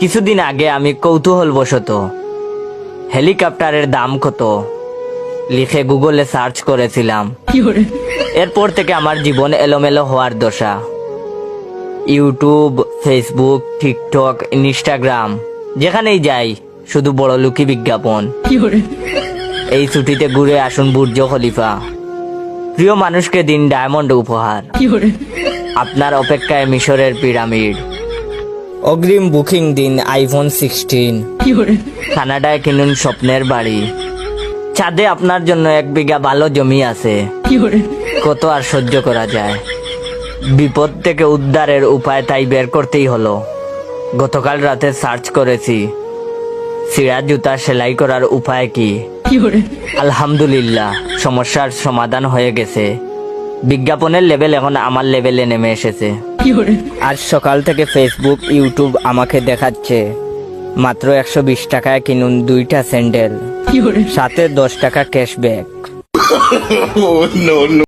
কিছুদিন আগে আমি কৌতূহলবশত হেলিকপ্টারের দাম কত লিখে গুগলে সার্চ করেছিলাম। এরপর থেকে আমার জীবন এলোমেলো হওয়ার দশা। ইউটিউব, ফেসবুক, টিকটক, ইনস্টাগ্রাম, যেখানেই যাই শুধু বড়লোকি বিজ্ঞাপন। এই ছুটিতে ঘুরে আসুন বুর্জ খলিফা, প্রিয় মানুষকে দিন ডায়মন্ড উপহার, আপনার অপেক্ষায় মিশরের পিরামিড, অগ্রিম বুকিং দিন আইফোন 16, কানাডায় কিনুন স্বপ্নের বাড়ি, চাঁদে আপনার জন্য 1 বিঘা ভালো জমি আছে। কত আর সহ্য করা যায়। বিপদ থেকে উদ্ধারের উপায় তাই বের করতেই হলো। গতকাল রাতে সার্চ করেছি ছিঁড়া জুতা সেলাই করার উপায় কি। আলহামদুলিল্লাহ, সমস্যার সমাধান হয়ে গেছে। বিজ্ঞাপনের লেভেল এখন আমার লেভেলে নেমে এসেছে। আজ সকাল থেকে ফেসবুক, ইউটিউব আমাকে দেখাচ্ছে মাত্র 120 টাকায় কিনুন 2টা স্যান্ডেল, সাথে 10 টাকা ক্যাশব্যাক।